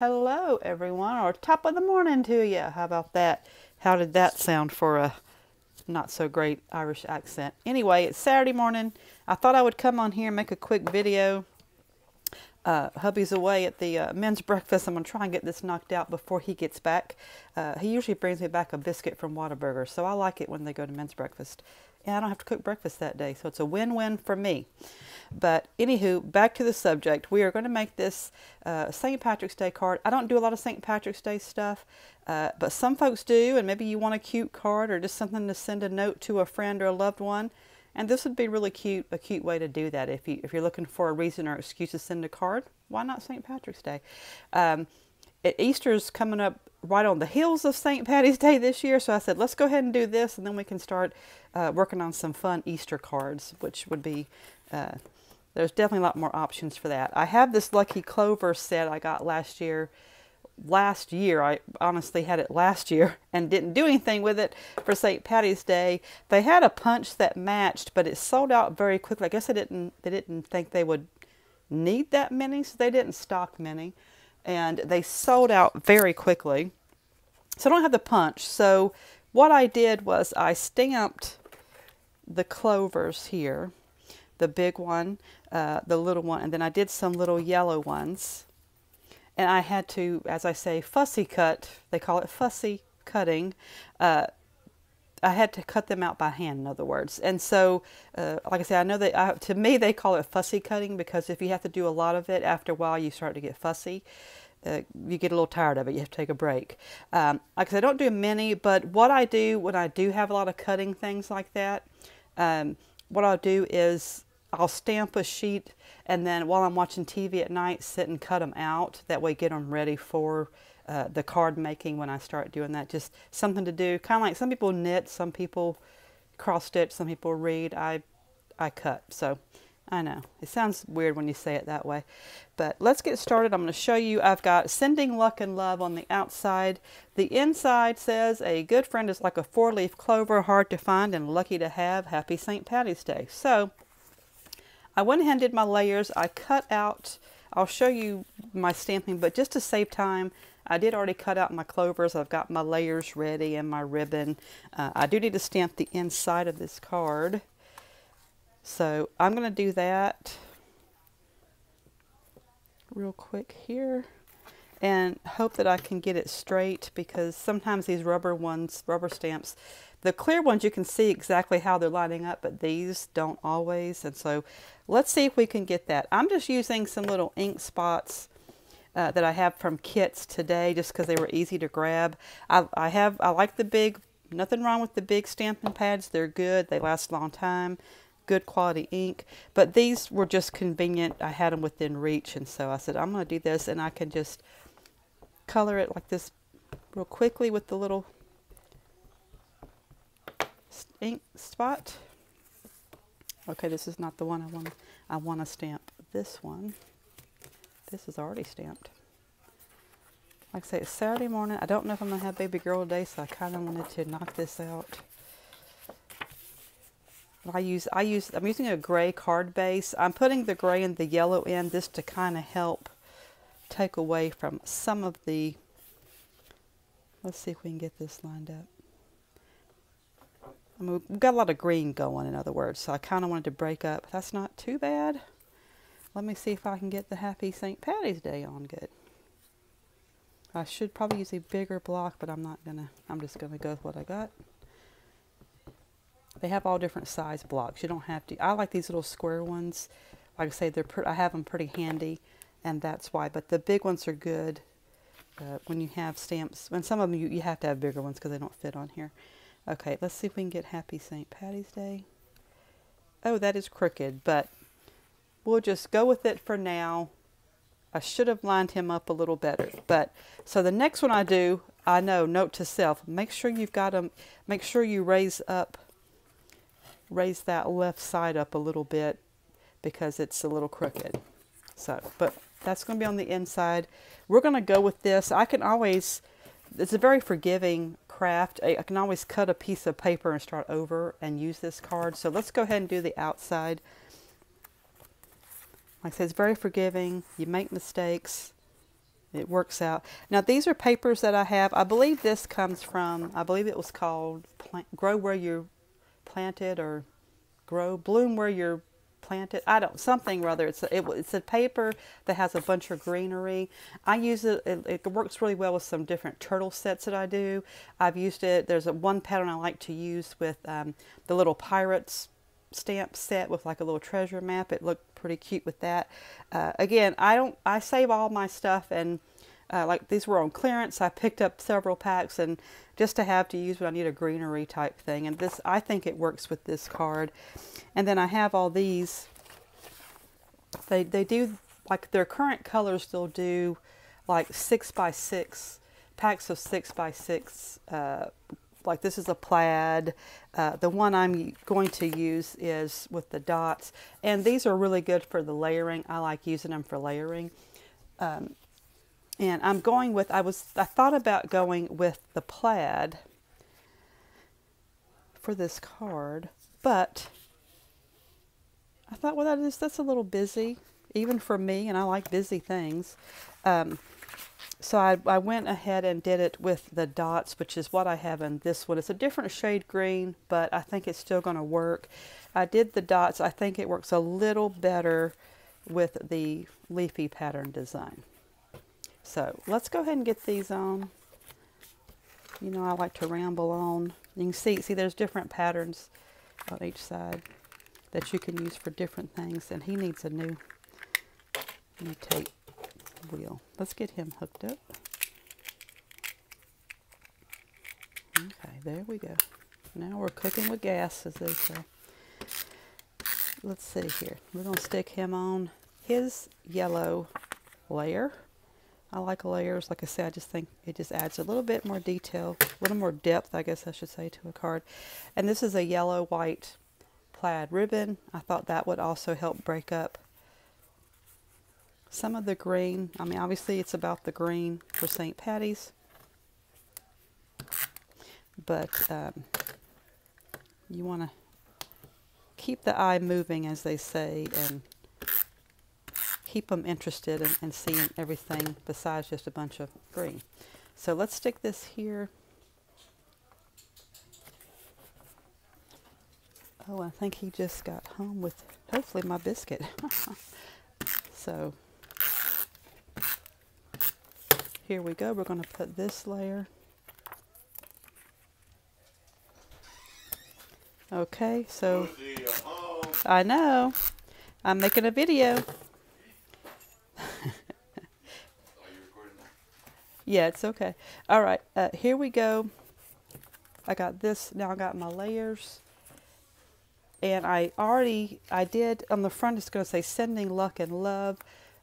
Hello, everyone, or top of the morning to you. How about that? How did that sound for a not so great Irish accent? Anyway, it's Saturday morning. I thought I would come on here and make a quick video. Hubby's away at the men's breakfast. I'm going to try and get this knocked out before he gets back. He usually brings me back a biscuit from Whataburger, so I like it when they go to men's breakfast. And I don't have to cook breakfast that day, so it's a win-win for me. But anywho, back to the subject. We are going to make this St. Patrick's Day card. I don't do a lot of St. Patrick's Day stuff, but some folks do, and maybe you want a cute card or just something to send a note to a friend or a loved one. And this would be really cute, a cute way to do that. If you're looking for a reason or excuse to send a card, why not St. Patrick's Day? Easter's coming up right on the heels of St. Patty's Day this year, so I said, let's go ahead and do this, and then we can start working on some fun Easter cards, which would be, there's definitely a lot more options for that. I have this Lucky Clover set I got last year. I honestly had it last year and didn't do anything with it for St. Patty's Day. They had a punch that matched, but it sold out very quickly. I guess they didn't think they would need that many, so they didn't stock many, and they sold out very quickly. So I don't have the punch. So what I did was I stamped the clovers here, the big one, the little one, and then I did some little yellow ones. And I had to, as I say, fussy cut. They call it fussy cutting. I had to cut them out by hand, in other words. And so, like I said, I know that to me they call it fussy cutting because if you have to do a lot of it, after a while you start to get fussy. You get a little tired of it. You have to take a break. Like I said, I don't do many, but what I do when I do have a lot of cutting things like that, what I'll do is I'll stamp a sheet, and then while I'm watching TV at night, sit and cut them out. That way get them ready for the card making when I start doing that. Just something to do. Kind of like some people knit, some people cross stitch, some people read. I cut. So I know it sounds weird when you say it that way. But let's get started. I'm going to show you. I've got Sending Luck and Love on the outside. The inside says, a good friend is like a four-leaf clover, hard to find and lucky to have. Happy St. Patty's Day. So I went ahead and did my layers. I cut out, I'll show you my stamping, but just to save time, I did already cut out my clovers. I've got my layers ready and my ribbon. I do need to stamp the inside of this card. So I'm going to do that real quick here and hope that I can get it straight, because sometimes these rubber stamps, the clear ones, you can see exactly how they're lining up, but these don't always. And so let's see if we can get that. I'm just using some little ink spots that I have from kits today, just because they were easy to grab. I like the big, nothing wrong with the big stamping pads. They're good. They last a long time. Good quality ink. But these were just convenient. I had them within reach, and so I said, I'm going to do this, and I can just color it like this real quickly with the little ink spot. Okay, this is not the one I want to stamp. This one. This is already stamped. Like I say, it's Saturday morning. I don't know if I'm going to have baby girl today, so I kind of wanted to knock this out. I'm using a gray card base. I'm putting the gray and the yellow in just to kind of help take away from some of the, let's see if we can get this lined up. I mean, we've got a lot of green going, in other words, so I kind of wanted to break up. That's not too bad. Let me see if I can get the Happy St. Patty's Day on good. I should probably use a bigger block, but I'm just gonna go with what I got. They have all different size blocks. You don't have to. I like these little square ones. Like I say, I have them pretty handy, and that's why. But the big ones are good when you have stamps. When some of them you have to have bigger ones because they don't fit on here. Okay, let's see if we can get Happy St. Patty's Day. Oh, that is crooked, but we'll just go with it for now. I should have lined him up a little better. But so the next one I do, I know, note to self, make sure you've got them, make sure you raise that left side up a little bit because it's a little crooked. So, but that's going to be on the inside. We're going to go with this. I can always, it's a very forgiving craft. I can always cut a piece of paper and start over and use this card. So let's go ahead and do the outside. Like I said, it's very forgiving. You make mistakes. It works out. Now these are papers that I have. I believe this comes from, I believe it was called Grow Where You're Planted, or Bloom Where You're Planted. I don't, something rather. It's a paper that has a bunch of greenery. I use it, it works really well with some different turtle sets that I do. I've used it, there's one pattern I like to use with the little pirates stamp set with like a little treasure map. It looked pretty cute with that. Again, I save all my stuff, and like these were on clearance. I picked up several packs, and just to have to use when I need a greenery type thing. And this, I think it works with this card. And then I have all these. They do, like their current colors, they'll do like 6x6 packs of 6x6. Like this is a plaid. The one I'm going to use is with the dots, and these are really good for the layering. I like using them for layering. And I'm going with, I thought about going with the plaid for this card, but I thought, well, that's a little busy, even for me, and I like busy things. So I went ahead and did it with the dots, which is what I have in this one. It's a different shade green, but I think it's still going to work. I did the dots. I think it works a little better with the leafy pattern design. So let's go ahead and get these on. You know, I like to ramble on. You can see there's different patterns on each side that you can use for different things. And he needs a new tape wheel. Let's get him hooked up. Okay, there we go. Now we're cooking with gas, as they say. Let's see here. We're going to stick him on his yellow layer. I like layers. Like I said, I just think it just adds a little bit more detail, a little more depth, I guess I should say, to a card. And this is a yellow-white plaid ribbon. I thought that would also help break up some of the green. I mean, obviously it's about the green for St. Patty's, but you want to keep the eye moving, as they say, and keep them interested in seeing everything besides just a bunch of green. So let's stick this here. Oh, I think he just got home with, hopefully, my biscuit. So here we go. We're going to put this layer. Okay, so I know. I'm making a video. Yeah, it's okay. All right, here we go. I got this. Now I got my layers. And I did on the front, it's going to say sending luck and love.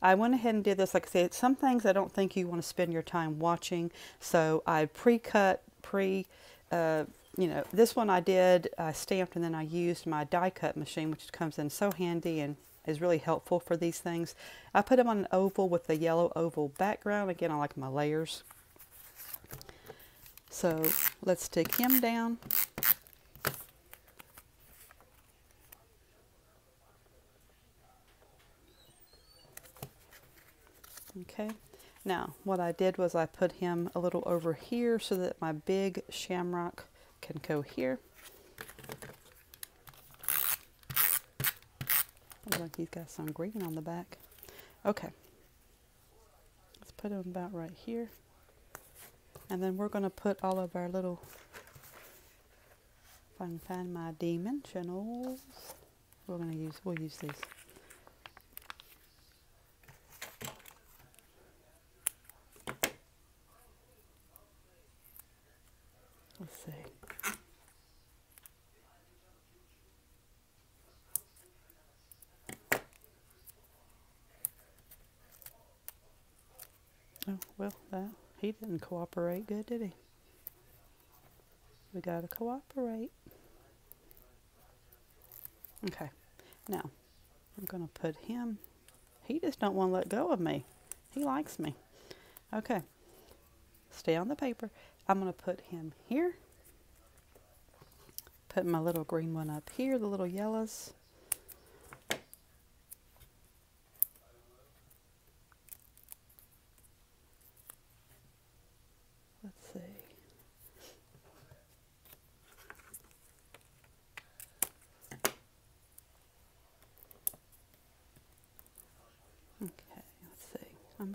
I went ahead and did this. Like I said, some things I don't think you want to spend your time watching. So I pre-cut, you know, this one I stamped, and then I used my die cut machine, which comes in so handy and is really helpful for these things. I put them on an oval with the yellow oval background. Again, I like my layers. So let's stick him down. Okay, now what I did was I put him a little over here so that my big shamrock can go here. Looks like he's got some green on the back. Okay, let's put him about right here. And then we're going to put all of our little, if I can find my dimensionals, we'll use these. Let's see. Oh, well, he didn't cooperate good, did he? We gotta cooperate. Okay, now I'm gonna put him. He just don't want to let go of me. He likes me. Okay, stay on the paper. I'm gonna put him here. Put my little green one up here, the little yellows.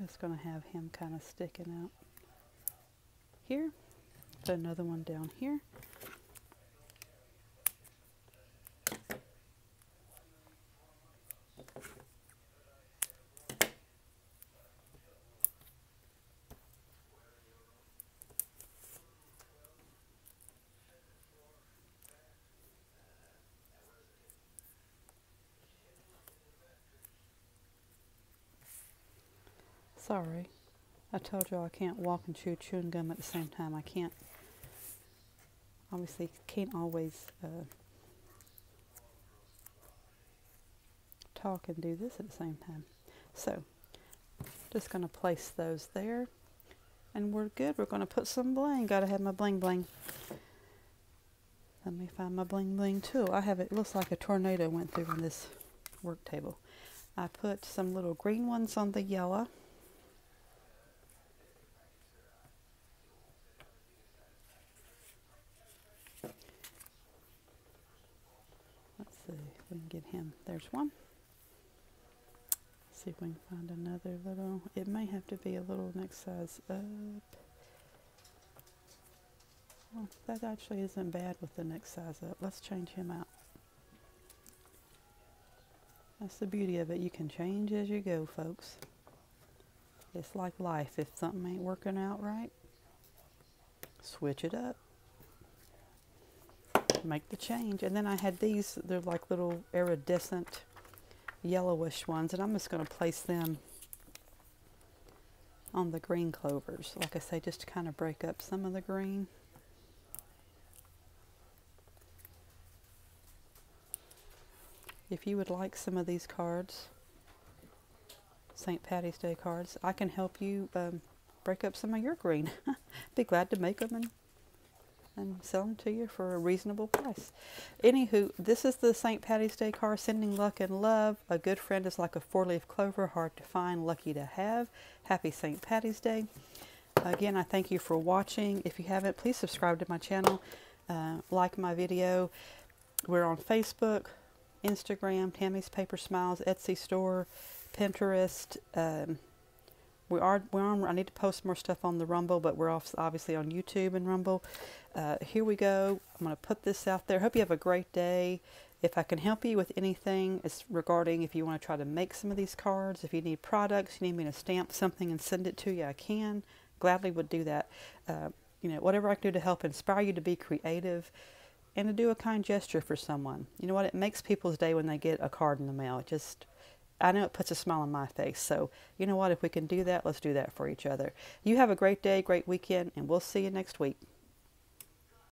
just going to have him kind of sticking out here. Put another one down here. Sorry, I told you I can't walk and chew chewing gum at the same time. I can't, obviously can't always talk and do this at the same time. So, just going to place those there, and we're good. We're going to put some bling. Got to have my bling bling. Let me find my bling bling tool. I have it, looks like a tornado went through on this work table. I put some little green ones on the yellow. Let's see if we can get him. There's one. See if we can find another little. It may have to be a little next size up. Oh, that actually isn't bad with the next size up. Let's change him out. That's the beauty of it. You can change as you go, folks. It's like life. If something ain't working out right, switch it up. Make the change. And then I had these. They're like little iridescent yellowish ones, and I'm just going to place them on the green clovers. Like I say, just to kind of break up some of the green. If you would like some of these cards, St. Patty's Day cards, I can help you break up some of your green. Be glad to make them and sell them to you for a reasonable price. Anywho, this is the St. Patty's Day card, sending luck and love. A good friend is like a four-leaf clover, hard to find, lucky to have. Happy St. Patty's Day. Again, I thank you for watching. If you haven't, please subscribe to my channel. Like my video. We're on Facebook, Instagram, Tammy's Paper Smiles, Etsy store, Pinterest. We're on, I need to post more stuff on the Rumble, but we're obviously on YouTube and Rumble. Here we go. I'm going to put this out there. Hope you have a great day. If I can help you with anything, it's regarding if you want to try to make some of these cards, if you need products, you need me to stamp something and send it to you, I can. Gladly would do that. You know, whatever I can do to help inspire you to be creative and to do a kind gesture for someone. You know what? It makes people's day when they get a card in the mail. It just, I know it puts a smile on my face. So, you know what? If we can do that, let's do that for each other. You have a great day, great weekend, and we'll see you next week.